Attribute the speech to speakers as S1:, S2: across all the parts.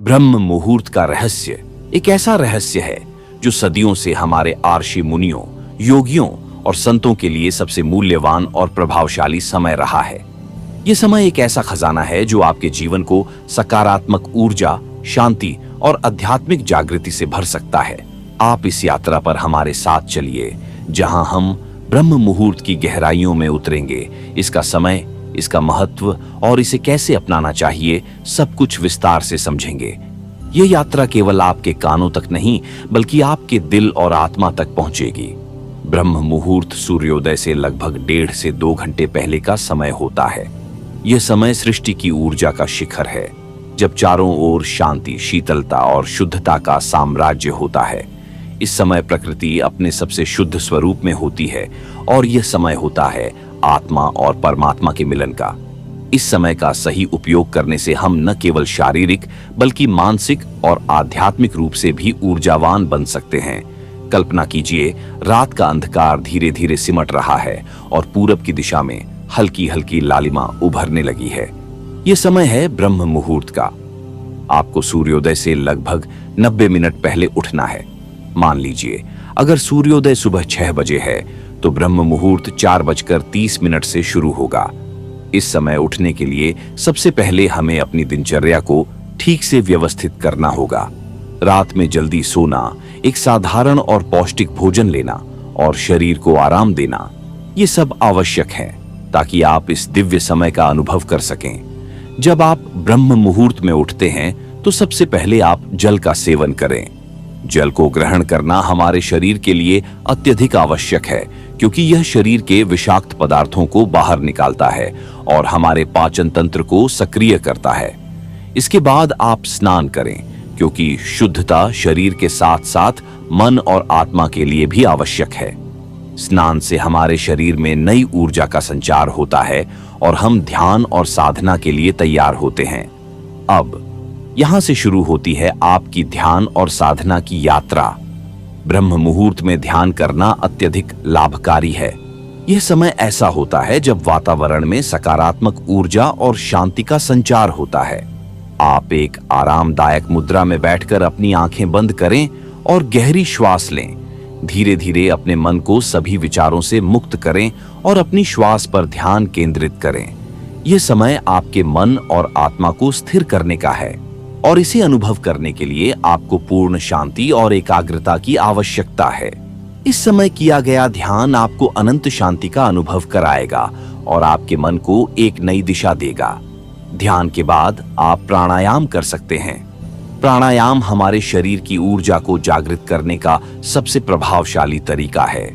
S1: ब्रह्म मुहूर्त का रहस्य एक ऐसा रहस्य है जो सदियों से हमारे आर्षि मुनियों, योगियों और संतों के लिए सबसे मूल्यवान और प्रभावशाली समय रहा है। यह समय एक ऐसा खजाना है जो आपके जीवन को सकारात्मक ऊर्जा, शांति और आध्यात्मिक जागृति से भर सकता है। आप इस यात्रा पर हमारे साथ चलिए, जहां हम ब्रह्म मुहूर्त की गहराइयों में उतरेंगे। इसका समय, इसका महत्व और इसे कैसे अपनाना चाहिए, सब कुछ विस्तार से समझेंगे। यह यात्रा केवल आपके कानों तक नहीं, बल्कि आपके दिल और आत्मा तक पहुंचेगी। ब्रह्म मुहूर्त सूर्योदय से लगभग 1.5 से 2 घंटे पहले का समय होता है। यह समय सृष्टि की ऊर्जा का शिखर है, जब चारों ओर शांति, शीतलता और शुद्धता का साम्राज्य होता है। इस समय प्रकृति अपने सबसे शुद्ध स्वरूप में होती है और यह समय होता है आत्मा और परमात्मा के मिलन का। इस समय का सही उपयोग करने से हम न केवल शारीरिक बल्कि मानसिक और आध्यात्मिक रूप से भी ऊर्जावान बन सकते हैं। कल्पना कीजिए, रात का अंधकार धीरे धीरे सिमट रहा है और पूरब की दिशा में हल्की हल्की लालिमा उभरने लगी है। यह समय है ब्रह्म मुहूर्त का। आपको सूर्योदय से लगभग 90 मिनट पहले उठना है। मान लीजिए, अगर सूर्योदय सुबह 6 बजे है तो ब्रह्म मुहूर्त 4:30 से शुरू होगा। इस समय उठने के लिए सबसे पहले हमें अपनी दिनचर्या को ठीक से व्यवस्थित करना होगा। रात में जल्दी सोना, एक साधारण और पौष्टिक भोजन लेना और शरीर को आराम देना, ये सब आवश्यक है ताकि आप इस दिव्य समय का अनुभव कर सकें। जब आप ब्रह्म मुहूर्त में उठते हैं तो सबसे पहले आप जल का सेवन करें। जल को ग्रहण करना हमारे शरीर के लिए अत्यधिक आवश्यक है, क्योंकि यह शरीर के विषाक्त पदार्थों को बाहर निकालता है और हमारे पाचन तंत्र को सक्रिय करता है। इसके बाद आप स्नान करें, क्योंकि शुद्धता शरीर के साथ साथ मन और आत्मा के लिए भी आवश्यक है। स्नान से हमारे शरीर में नई ऊर्जा का संचार होता है और हम ध्यान और साधना के लिए तैयार होते हैं। अब यहां से शुरू होती है आपकी ध्यान और साधना की यात्रा। ब्रह्म मुहूर्त में ध्यान करना अत्यधिक लाभकारी है। यह समय ऐसा होता है जब वातावरण में सकारात्मक ऊर्जा और शांति का संचार होता है। आप एक आरामदायक मुद्रा में बैठकर अपनी आंखें बंद करें और गहरी श्वास लें। धीरे धीरे अपने मन को सभी विचारों से मुक्त करें और अपनी श्वास पर ध्यान केंद्रित करें। यह समय आपके मन और आत्मा को स्थिर करने का है और इसे अनुभव करने के लिए आपको पूर्ण शांति और एकाग्रता की आवश्यकता है। इस समय किया गया ध्यान आपको अनंत शांति का अनुभव कराएगा और आपके मन को एक नई दिशा देगा। ध्यान के बाद आप प्राणायाम कर सकते हैं। प्राणायाम हमारे शरीर की ऊर्जा को जागृत करने का सबसे प्रभावशाली तरीका है।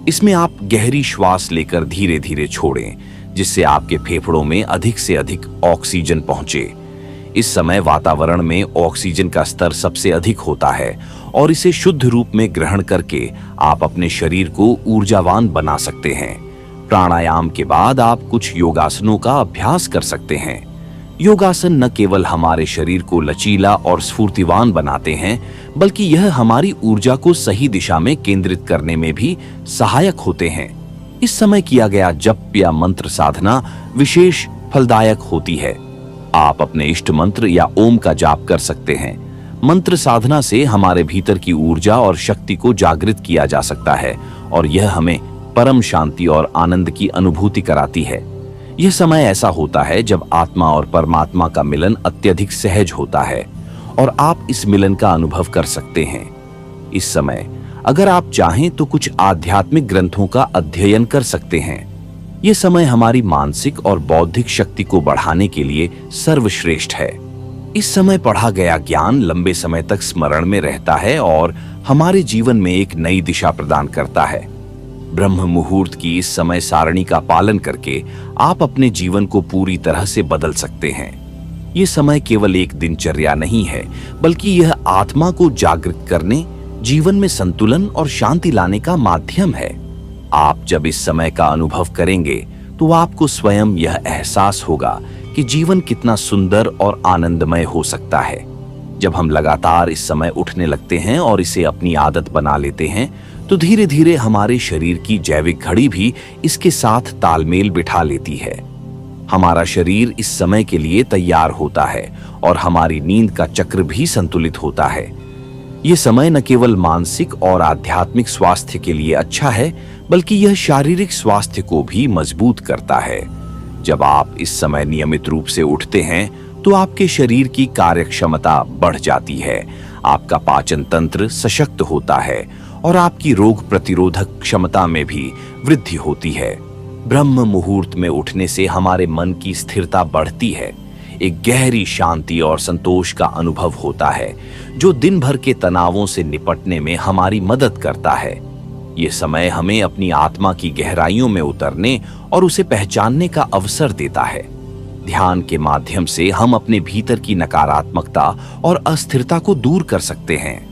S1: इसमें आप गहरी श्वास लेकर धीरे धीरे छोड़ें, जिससे आपके फेफड़ों में अधिक से अधिक ऑक्सीजन पहुंचे। इस समय वातावरण में ऑक्सीजन का स्तर सबसे अधिक होता है और इसे शुद्ध रूप में ग्रहण करके आप अपने शरीर को ऊर्जावान बना सकते हैं। प्राणायाम के बाद आप कुछ योगासनों का अभ्यास कर सकते हैं। योगासन न केवल हमारे शरीर को लचीला और स्फूर्तिवान बनाते हैं, बल्कि यह हमारी ऊर्जा को सही दिशा में केंद्रित करने में भी सहायक होते हैं। इस समय किया गया जप या मंत्र साधना विशेष फलदायक होती है। आप अपने इष्ट मंत्र या ओम का जाप कर सकते हैं। मंत्र साधना से हमारे भीतर की ऊर्जा और शक्ति को जागृत किया जा सकता है और यह हमें परम शांति और आनंद की अनुभूति कराती है। यह समय ऐसा होता है जब आत्मा और परमात्मा का मिलन अत्यधिक सहज होता है और आप इस मिलन का अनुभव कर सकते हैं। इस समय अगर आप चाहें तो कुछ आध्यात्मिक ग्रंथों का अध्ययन कर सकते हैं। यह समय हमारी मानसिक और बौद्धिक शक्ति को बढ़ाने के लिए सर्वश्रेष्ठ है। इस समय पढ़ा गया ज्ञान लंबे समय तक स्मरण में रहता है और हमारे जीवन में एक नई दिशा प्रदान करता है। ब्रह्म मुहूर्त की इस समय सारणी का पालन करके आप अपने जीवन को पूरी तरह से बदल सकते हैं। यह समय केवल एक दिनचर्या नहीं है, बल्कि यह आत्मा को जागृत करने, जीवन में संतुलन और शांति लाने का माध्यम है। आप जब इस समय का अनुभव करेंगे तो आपको स्वयं यह एहसास होगा कि जीवन कितना सुंदर और आनंदमय हो सकता है। जब हम लगातार इस समय उठने लगते हैं और इसे अपनी आदत बना लेते हैं, तो धीरे धीरे हमारे शरीर की जैविक घड़ी भी इसके साथ तालमेल बिठा लेती है। हमारा शरीर इस समय के लिए तैयार होता है और हमारी नींद का चक्र भी संतुलित होता है। यह समय न केवल मानसिक और आध्यात्मिक स्वास्थ्य के लिए अच्छा है, बल्कि यह शारीरिक स्वास्थ्य को भी मजबूत करता है। जब आप इस समय नियमित रूप से उठते हैं तो आपके शरीर की कार्यक्षमता बढ़ जाती है, आपका पाचन तंत्र सशक्त होता है और आपकी रोग प्रतिरोधक क्षमता में भी वृद्धि होती है। ब्रह्म मुहूर्त में उठने से हमारे मन की स्थिरता बढ़ती है, एक गहरी शांति और संतोष का अनुभव होता है जो दिन भर के तनावों से निपटने में हमारी मदद करता है। ये समय हमें अपनी आत्मा की गहराइयों में उतरने और उसे पहचानने का अवसर देता है। ध्यान के माध्यम से हम अपने भीतर की नकारात्मकता और अस्थिरता को दूर कर सकते हैं।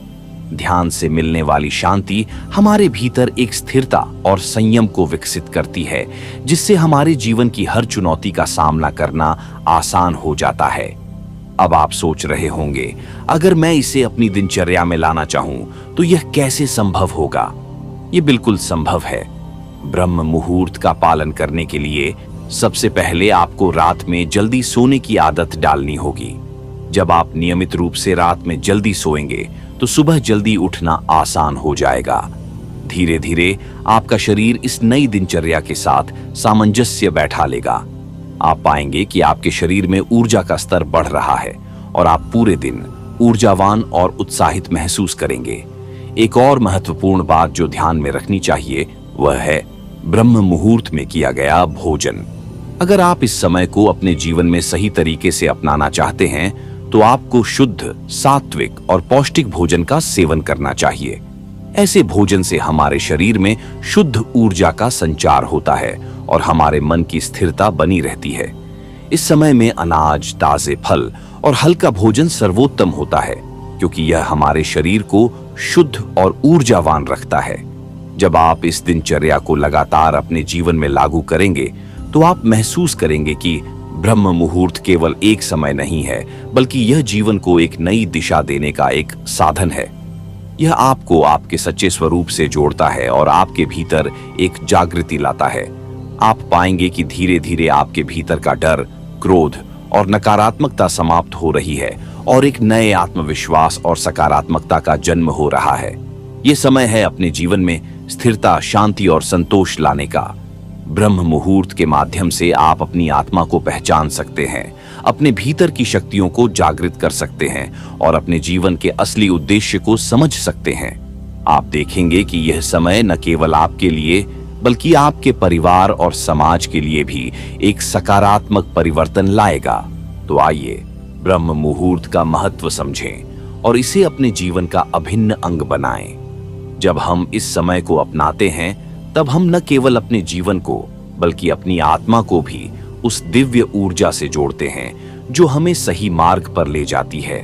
S1: ध्यान से मिलने वाली शांति हमारे भीतर एक स्थिरता और संयम को विकसित करती है, जिससे हमारे जीवन की हर चुनौती का सामना करना आसान हो जाता है। अब आप सोच रहे होंगे, अगर मैं इसे अपनी दिनचर्या में लाना चाहूं तो यह कैसे संभव होगा? ये बिल्कुल संभव है। ब्रह्म मुहूर्त का पालन करने के लिए सबसे पहले आपको रात में जल्दी सोने की आदत डालनी होगी। जब आप नियमित रूप से रात में जल्दी सोएंगे तो सुबह जल्दी उठना आसान हो जाएगा। धीरे धीरे आपका शरीर इस नई दिनचर्या के साथ सामंजस्य बैठा लेगा। आप पाएंगे कि आपके शरीर में ऊर्जा का स्तर बढ़ रहा है और आप पूरे दिन ऊर्जावान और उत्साहित महसूस करेंगे। एक और महत्वपूर्ण बात जो ध्यान में रखनी चाहिए वह है ब्रह्म मुहूर्त में किया गया भोजन। अगर आप इस समय को अपने जीवन में सही तरीके से अपनाना चाहते हैं तो आपको शुद्ध, सात्विक और पौष्टिक भोजन का सेवन करना चाहिए। ऐसे भोजन से हमारे शरीर में शुद्ध ऊर्जा का संचार होता है और हमारे मन की स्थिरता बनी रहती है। इस समय में अनाज, ताजे फल और हल्का भोजन सर्वोत्तम होता है, क्योंकि यह हमारे शरीर को शुद्ध और ऊर्जावान रखता है। जब आप इस दिनचर्या को लगातार अपने जीवन में लागू करेंगे तो आप महसूस करेंगे कि ब्रह्म मुहूर्त केवल एक समय नहीं है, बल्कि यह जीवन को एक नई दिशा देने का एक साधन है। यह आपको आपके सच्चे स्वरूप से जोड़ता है और आपके भीतर एक जागृति लाता है। आप पाएंगे कि धीरे धीरे आपके भीतर का डर, क्रोध और नकारात्मकता समाप्त हो रही है और एक नए आत्मविश्वास और सकारात्मकता का जन्म हो रहा है। यह समय है अपने जीवन में स्थिरता, शांति और संतोष लाने का। ब्रह्म मुहूर्त के माध्यम से आप अपनी आत्मा को पहचान सकते हैं, अपने भीतर की शक्तियों को जागृत कर सकते हैं और अपने जीवन के असली उद्देश्य को समझ सकते हैं। आप देखेंगे कि यह समय न केवल आपके लिए बल्कि आपके परिवार और समाज के लिए भी एक सकारात्मक परिवर्तन लाएगा। तो आइए ब्रह्म मुहूर्त का महत्व समझें और इसे अपने जीवन का अभिन्न अंग बनाएं। जब हम इस समय को अपनाते हैं तब हम न केवल अपने जीवन को बल्कि अपनी आत्मा को भी उस दिव्य ऊर्जा से जोड़ते हैं जो हमें सही मार्ग पर ले जाती है।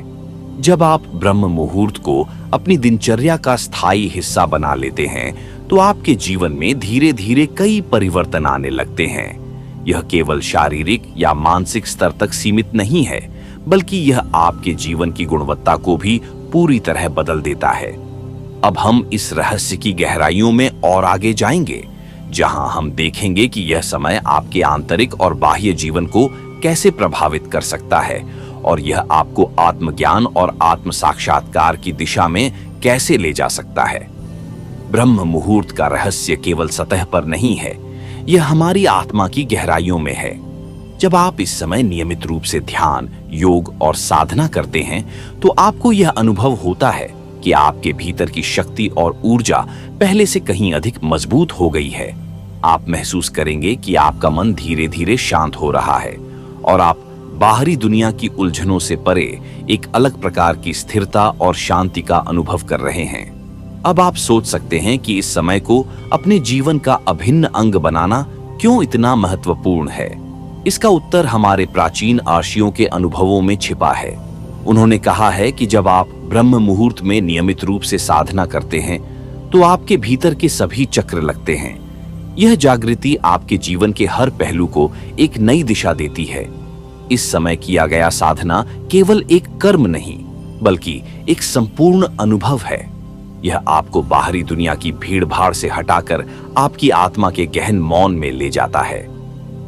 S1: जब आप ब्रह्म मुहूर्त को अपनी दिनचर्या का स्थायी हिस्सा बना लेते हैं तो आपके जीवन में धीरे धीरे कई परिवर्तन आने लगते हैं। यह केवल शारीरिक या मानसिक स्तर तक सीमित नहीं है, बल्कि यह आपके जीवन की गुणवत्ता को भी पूरी तरह बदल देता है। अब हम इस रहस्य की गहराइयों में और आगे जाएंगे, जहां हम देखेंगे कि यह समय आपके आंतरिक और बाह्य जीवन को कैसे प्रभावित कर सकता है और यह आपको आत्मज्ञान और आत्म साक्षात्कार की दिशा में कैसे ले जा सकता है। ब्रह्म मुहूर्त का रहस्य केवल सतह पर नहीं है, यह हमारी आत्मा की गहराइयों में है। जब आप इस समय नियमित रूप से ध्यान, योग और साधना करते हैं तो आपको यह अनुभव होता है कि आपके भीतर की शक्ति और ऊर्जा पहले से कहीं अधिक मजबूत हो गई है। आप महसूस करेंगे कि आपका मन धीरे धीरे शांत हो रहा है और आप बाहरी दुनिया की उलझनों से परे एक अलग प्रकार की स्थिरता और शांति का अनुभव कर रहे हैं। अब आप सोच सकते हैं कि इस समय को अपने जीवन का अभिन्न अंग बनाना क्यों इतना महत्वपूर्ण है। इसका उत्तर हमारे प्राचीन आर्षियों के अनुभवों में छिपा है। उन्होंने कहा है कि जब आप ब्रह्म मुहूर्त में नियमित रूप से साधना करते हैं तो आपके भीतर के सभी चक्र लगते हैं। यह जागृति आपके जीवन के हर पहलू को एक नई दिशा देती है। इस समय किया गया साधना केवल एक कर्म नहीं, बल्कि एक संपूर्ण अनुभव है। यह आपको बाहरी दुनिया की भीड़ भाड़ से हटाकर आपकी आत्मा के गहन मौन में ले जाता है।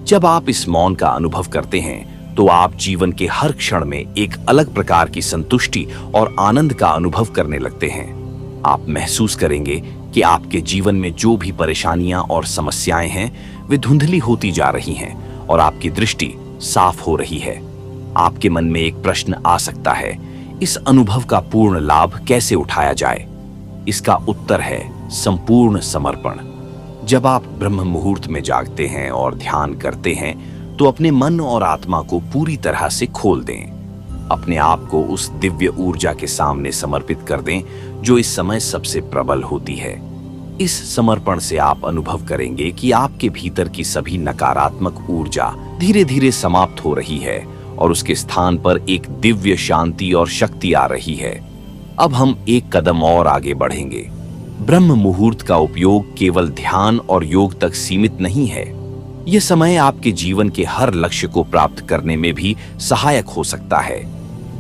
S1: जब आप इस मौन का अनुभव करते हैं तो आप जीवन के हर क्षण में एक अलग प्रकार की संतुष्टि और आनंद का अनुभव करने लगते हैं। आप महसूस करेंगे कि आपके जीवन में जो भी परेशानियां और समस्याएं हैं वे धुंधली होती जा रही हैं और आपकी दृष्टि साफ हो रही है। आपके मन में एक प्रश्न आ सकता है, इस अनुभव का पूर्ण लाभ कैसे उठाया जाए? इसका उत्तर है संपूर्ण समर्पण। जब आप ब्रह्म मुहूर्त में जागते हैं और ध्यान करते हैं तो अपने मन और आत्मा को पूरी तरह से खोल दें। अपने आप को उस दिव्य ऊर्जा के सामने समर्पित कर दें जो इस समय सबसे प्रबल होती है। इस समर्पण से आप अनुभव करेंगे कि आपके भीतर की सभी नकारात्मक ऊर्जा धीरे धीरे समाप्त हो रही है और उसके स्थान पर एक दिव्य शांति और शक्ति आ रही है। अब हम एक कदम और आगे बढ़ेंगे। ब्रह्म मुहूर्त का उपयोग केवल ध्यान और योग तक सीमित नहीं है। यह समय आपके जीवन के हर लक्ष्य को प्राप्त करने में भी सहायक हो सकता है।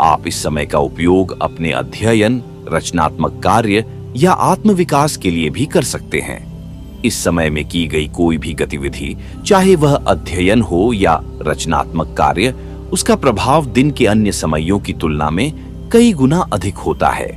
S1: आप इस समय का उपयोग अपने अध्ययन, रचनात्मक कार्य या आत्मविकास के लिए भी कर सकते हैं। इस समय में की गई कोई भी गतिविधि, चाहे वह अध्ययन हो या रचनात्मक कार्य, उसका प्रभाव दिन के अन्य समयों की तुलना में कई गुना अधिक होता है।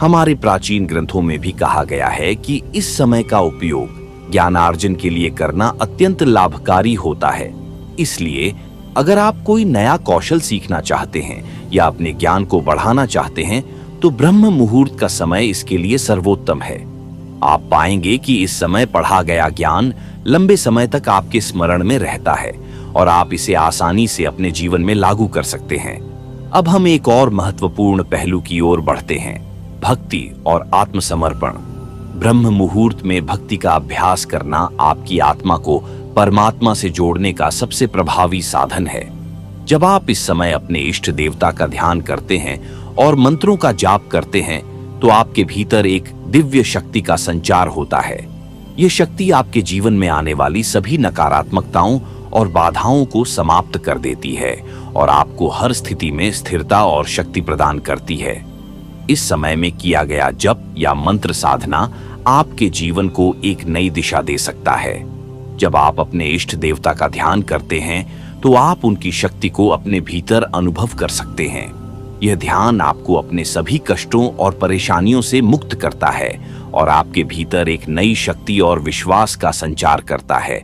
S1: हमारे प्राचीन ग्रंथों में भी कहा गया है कि इस समय का उपयोग ज्ञानार्जन के लिए करना अत्यंत लाभकारी होता है। इसलिए अगर आप कोई नया कौशल सीखना चाहते हैं या अपने ज्ञान को बढ़ाना चाहते हैं तो ब्रह्म मुहूर्त का समय इसके लिए सर्वोत्तम है। आप पाएंगे कि इस समय पढ़ा गया ज्ञान लंबे समय तक आपके स्मरण में रहता है और आप इसे आसानी से अपने जीवन में लागू कर सकते हैं। अब हम एक और महत्वपूर्ण पहलू की ओर बढ़ते हैं, भक्ति और आत्मसमर्पण। ब्रह्म मुहूर्त में भक्ति का अभ्यास करना आपकी आत्मा को परमात्मा से जोड़ने का सबसे प्रभावी साधन है। जब आप इस समय अपने इष्ट देवता का ध्यान करते हैं और मंत्रों का जाप करते हैं तो आपके भीतर एक दिव्य शक्ति का संचार होता है। यह शक्ति आपके जीवन में आने वाली सभी नकारात्मकताओं और बाधाओं को समाप्त कर देती है और आपको हर स्थिति में स्थिरता और शक्ति प्रदान करती है। इस समय में किया गया जप या मंत्र साधना आपके जीवन को एक नई दिशा दे सकता है। जब आप अपने इष्ट देवता का ध्यान करते हैं तो आप उनकी शक्ति को अपने भीतर अनुभव कर सकते हैं। यह ध्यान आपको अपने सभी कष्टों और परेशानियों से मुक्त करता है और आपके भीतर एक नई शक्ति और विश्वास का संचार करता है।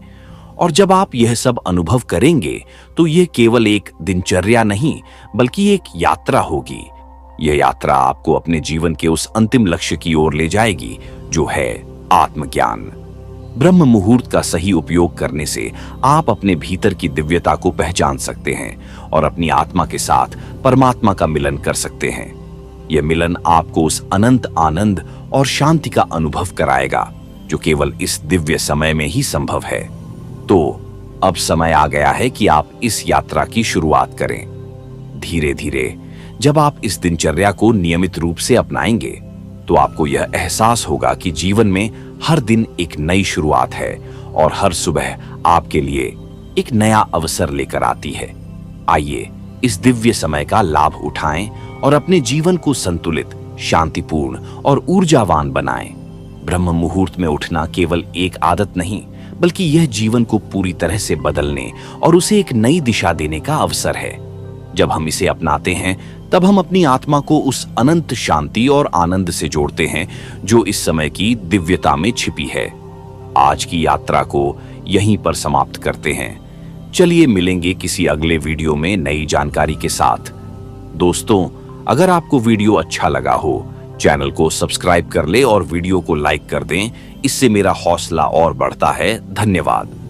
S1: और जब आप यह सब अनुभव करेंगे तो यह केवल एक दिनचर्या नहीं बल्कि एक यात्रा होगी। यह यात्रा आपको अपने जीवन के उस अंतिम लक्ष्य की ओर ले जाएगी जो है आत्मज्ञान। ब्रह्म मुहूर्त का सही उपयोग करने से आप अपने भीतर की दिव्यता को पहचान सकते हैं और अपनी आत्मा के साथ परमात्मा का मिलन कर सकते हैं। यह मिलन आपको उस अनंत आनंद और शांति का अनुभव कराएगा जो केवल इस दिव्य समय में ही संभव है। तो अब समय आ गया है कि आप इस यात्रा की शुरुआत करें। धीरे धीरे जब आप इस दिनचर्या को नियमित रूप से अपनाएंगे तो आपको यह एहसास होगा कि जीवन में हर दिन एक नई शुरुआत है और हर सुबह आपके लिए एक नया अवसर लेकर आती है। आइए इस दिव्य समय का लाभ उठाएं और अपने जीवन को संतुलित, शांतिपूर्ण और ऊर्जावान बनाएं। ब्रह्म मुहूर्त में उठना केवल एक आदत नहीं बल्कि यह जीवन को पूरी तरह से बदलने और उसे एक नई दिशा देने का अवसर है। जब हम इसे अपनाते हैं तब हम अपनी आत्मा को उस अनंत शांति और आनंद से जोड़ते हैं जो इस समय की दिव्यता में छिपी है। आज की यात्रा को यहीं पर समाप्त करते हैं। चलिए मिलेंगे किसी अगले वीडियो में नई जानकारी के साथ। दोस्तों, अगर आपको वीडियो अच्छा लगा हो चैनल को सब्सक्राइब कर ले और वीडियो को लाइक कर दें। इससे मेरा हौसला और बढ़ता है। धन्यवाद।